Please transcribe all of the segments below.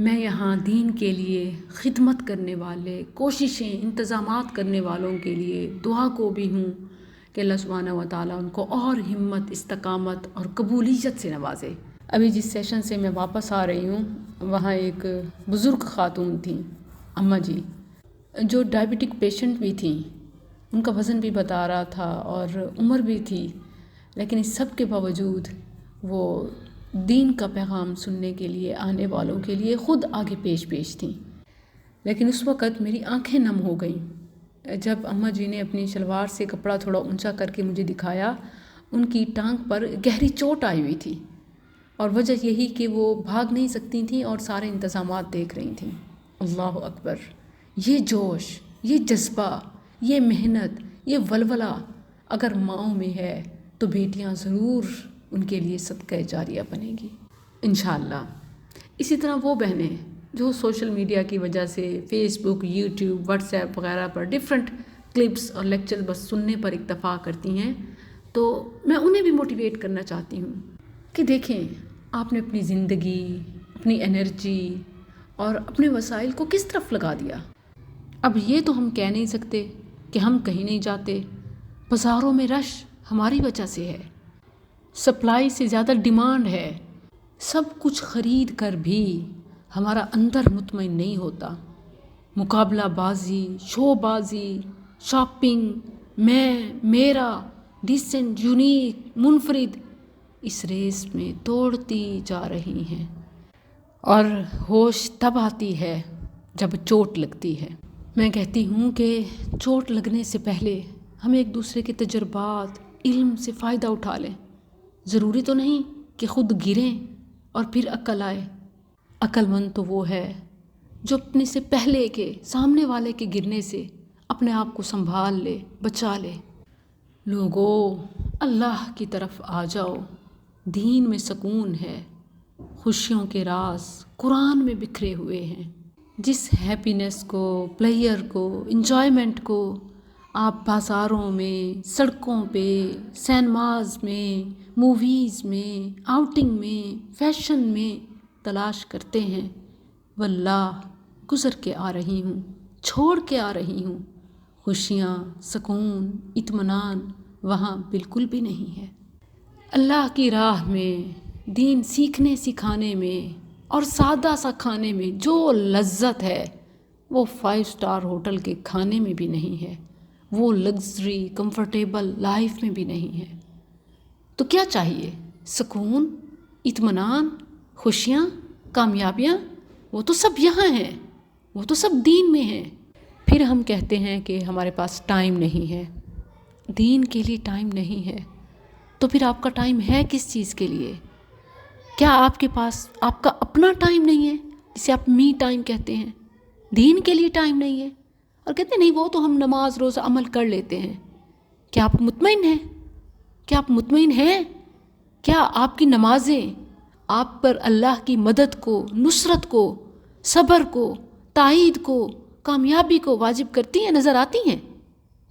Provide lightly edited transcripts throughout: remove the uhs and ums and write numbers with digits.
میں یہاں دین کے لیے خدمت کرنے والے، کوششیں، انتظامات کرنے والوں کے لیے دعا کو بھی ہوں کہ اللہ سبحانہ و تعالیٰ ان کو اور ہمت، استقامت اور قبولیت سے نوازے۔ ابھی جس سیشن سے میں واپس آ رہی ہوں وہاں ایک بزرگ خاتون تھیں، اماں جی، جو ڈائبٹک پیشنٹ بھی تھیں، ان کا وزن بھی بتا رہا تھا اور عمر بھی تھی، لیکن اس سب کے باوجود وہ دین کا پیغام سننے کے لیے آنے والوں کے لیے خود آگے پیش تھیں۔ لیکن اس وقت میری آنکھیں نم ہو گئیں جب اماں جی نے اپنی شلوار سے کپڑا تھوڑا اونچا کر کے مجھے دکھایا۔ ان کی ٹانگ پر گہری چوٹ آئی ہوئی تھی اور وجہ یہی کہ وہ بھاگ نہیں سکتی تھیں اور سارے انتظامات دیکھ رہی تھیں۔ اللہ اکبر! یہ جوش، یہ جذبہ، یہ محنت، یہ ولولہ اگر ماؤں میں ہے تو بیٹیاں ضرور ان کے لیے صدقہ جاریہ بنے گی انشاءاللہ۔ اسی طرح وہ بہنیں جو سوشل میڈیا کی وجہ سے فیس بک، یوٹیوب، واٹس ایپ وغیرہ پر ڈیفرنٹ کلپس اور لیکچر بس سننے پر اکتفا کرتی ہیں، تو میں انہیں بھی موٹیویٹ کرنا چاہتی ہوں کہ دیکھیں آپ نے اپنی زندگی، اپنی انرجی اور اپنے وسائل کو کس طرف لگا دیا۔ اب یہ تو ہم کہہ نہیں سکتے کہ ہم کہیں نہیں جاتے، بازاروں میں رش ہماری وجہ سے ہے، سپلائی سے زیادہ ڈیمانڈ ہے، سب کچھ خرید کر بھی ہمارا اندر مطمئن نہیں ہوتا۔ مقابلہ بازی، شو بازی، شاپنگ، میرا، ڈیسنٹ، یونیک، منفرد، اس ریس میں دوڑتی جا رہی ہیں اور ہوش تب آتی ہے جب چوٹ لگتی ہے۔ میں کہتی ہوں کہ چوٹ لگنے سے پہلے ہم ایک دوسرے کے تجربات، علم سے فائدہ اٹھا لیں۔ ضروری تو نہیں کہ خود گریں اور پھر عقل آئے۔ عقل مند تو وہ ہے جو اپنے سے پہلے کے سامنے والے کے گرنے سے اپنے آپ کو سنبھال لے، بچا لے۔ لوگو، اللہ کی طرف آ جاؤ، دین میں سکون ہے، خوشیوں کے راز قرآن میں بکھرے ہوئے ہیں۔ جس ہیپینس کو، پلیئر کو، انجوائمنٹ کو آپ بازاروں میں، سڑکوں پہ، سینماز میں، موویز میں، آؤٹنگ میں، فیشن میں تلاش کرتے ہیں، واللہ گزر کے آ رہی ہوں، چھوڑ کے آ رہی ہوں۔ خوشیاں، سکون، اطمینان وہاں بالکل بھی نہیں ہے۔ اللہ کی راہ میں، دین سیکھنے سکھانے میں اور سادہ سا کھانے میں جو لذت ہے وہ 5 اسٹار ہوٹل کے کھانے میں بھی نہیں ہے، وہ لگژری کمفرٹیبل لائف میں بھی نہیں ہے۔ تو کیا چاہیے؟ سکون، اطمینان، خوشیاں، کامیابیاں، وہ تو سب یہاں ہیں، وہ تو سب دین میں ہیں۔ پھر ہم کہتے ہیں کہ ہمارے پاس ٹائم نہیں ہے، دین کے لیے ٹائم نہیں ہے، تو پھر آپ کا ٹائم ہے کس چیز کے لیے؟ کیا آپ کے پاس آپ کا اپنا ٹائم نہیں ہے جسے آپ می ٹائم کہتے ہیں؟ دین کے لیے ٹائم نہیں ہے اور کہتے ہیں نہیں وہ تو ہم نماز روزہ عمل کر لیتے ہیں۔ کیا آپ مطمئن ہیں؟ کیا آپ مطمئن ہیں؟ کیا آپ کی نمازیں آپ پر اللہ کی مدد کو، نصرت کو، صبر کو، تائید کو، کامیابی کو واجب کرتی ہیں، نظر آتی ہیں؟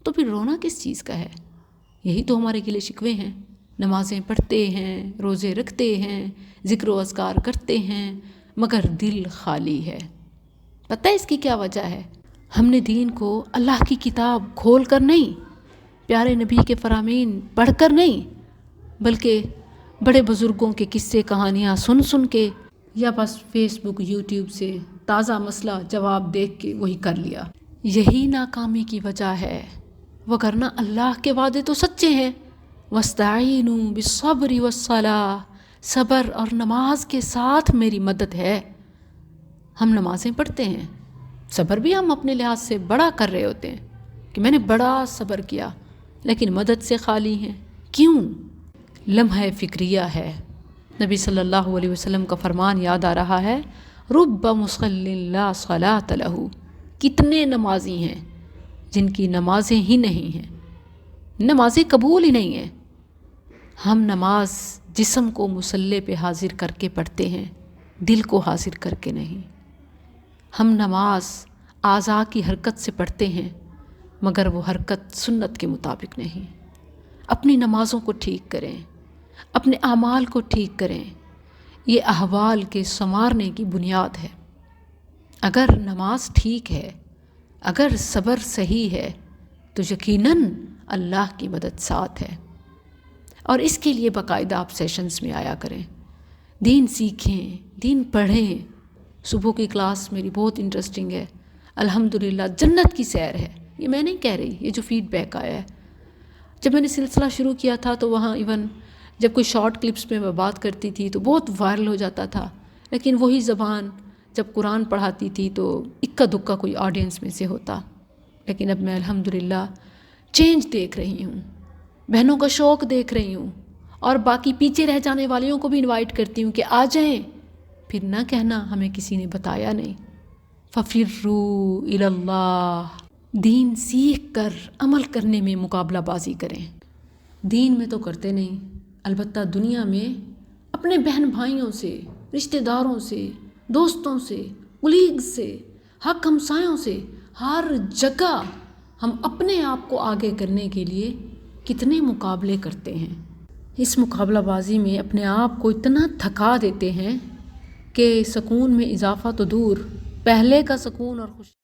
تو پھر رونا کس چیز کا ہے؟ یہی تو ہمارے گلے شکوے ہیں۔ نمازیں پڑھتے ہیں، روزے رکھتے ہیں، ذکر و اذکار کرتے ہیں، مگر دل خالی ہے۔ پتہ ہے اس کی کیا وجہ ہے؟ ہم نے دین کو اللہ کی کتاب کھول کر نہیں، پیارے نبی کے فرامین پڑھ کر نہیں، بلکہ بڑے بزرگوں کے قصے کہانیاں سن کے یا بس فیس بک، یوٹیوب سے تازہ مسئلہ جواب دیکھ کے وہی کر لیا۔ یہی ناکامی کی وجہ ہے، وگرنہ اللہ کے وعدے تو سچے ہیں۔ وَاسْتَعِینُوا بِالصَّبْرِ وَالصَّلَاةِ، صبر اور نماز کے ساتھ میری مدد ہے۔ ہم نمازیں پڑھتے ہیں، صبر بھی ہم اپنے لحاظ سے بڑا کر رہے ہوتے ہیں کہ میں نے بڑا صبر کیا، لیکن مدد سے خالی ہیں۔ کیوں؟ لمحہ فکریہ ہے۔ نبی صلی اللہ علیہ وسلم کا فرمان یاد آ رہا ہے، رب مصلی لا صلاۃ لہ، کتنے نمازی ہیں جن کی نمازیں ہی نہیں ہیں، نمازیں قبول ہی نہیں ہیں۔ ہم نماز جسم کو مصلی پہ حاضر کر کے پڑھتے ہیں، دل کو حاضر کر کے نہیں۔ ہم نماز اعضاء کی حرکت سے پڑھتے ہیں، مگر وہ حرکت سنت کے مطابق نہیں۔ اپنی نمازوں کو ٹھیک کریں، اپنے اعمال کو ٹھیک کریں، یہ احوال کے سنوارنے کی بنیاد ہے۔ اگر نماز ٹھیک ہے، اگر صبر صحیح ہے تو یقیناً اللہ کی مدد ساتھ ہے۔ اور اس کے لیے باقاعدہ آپ سیشنز میں آیا کریں، دین سیکھیں، دین پڑھیں۔ صبح کی کلاس میری بہت انٹرسٹنگ ہے، الحمدللہ جنت کی سیر ہے، یہ میں نہیں کہہ رہی، یہ جو فیڈ بیک آیا ہے۔ جب میں نے سلسلہ شروع کیا تھا تو وہاں ایون جب کوئی شارٹ کلپس میں بات کرتی تھی تو بہت وائرل ہو جاتا تھا، لیکن وہی زبان جب قرآن پڑھاتی تھی تو اکا دکا کوئی آڈینس میں سے ہوتا۔ لیکن اب میں الحمدللہ چینج دیکھ رہی ہوں، بہنوں کا شوق دیکھ رہی ہوں، اور باقی پیچھے رہ جانے والیوں کو بھی انوائٹ کرتی ہوں کہ آ جائیں، پھر نہ کہنا ہمیں کسی نے بتایا نہیں۔ فَفِرُّوا إِلَى اللَّهِ، دین سیکھ کر عمل کرنے میں مقابلہ بازی کریں۔ دین میں تو کرتے نہیں، البتہ دنیا میں اپنے بہن بھائیوں سے، رشتہ داروں سے، دوستوں سے، کولیگز سے، حق ہمسایوں سے، ہر جگہ ہم اپنے آپ کو آگے کرنے کے لیے کتنے مقابلے کرتے ہیں۔ اس مقابلہ بازی میں اپنے آپ کو اتنا تھکا دیتے ہیں کہ سکون میں اضافہ تو دور، پہلے کا سکون اور خوشی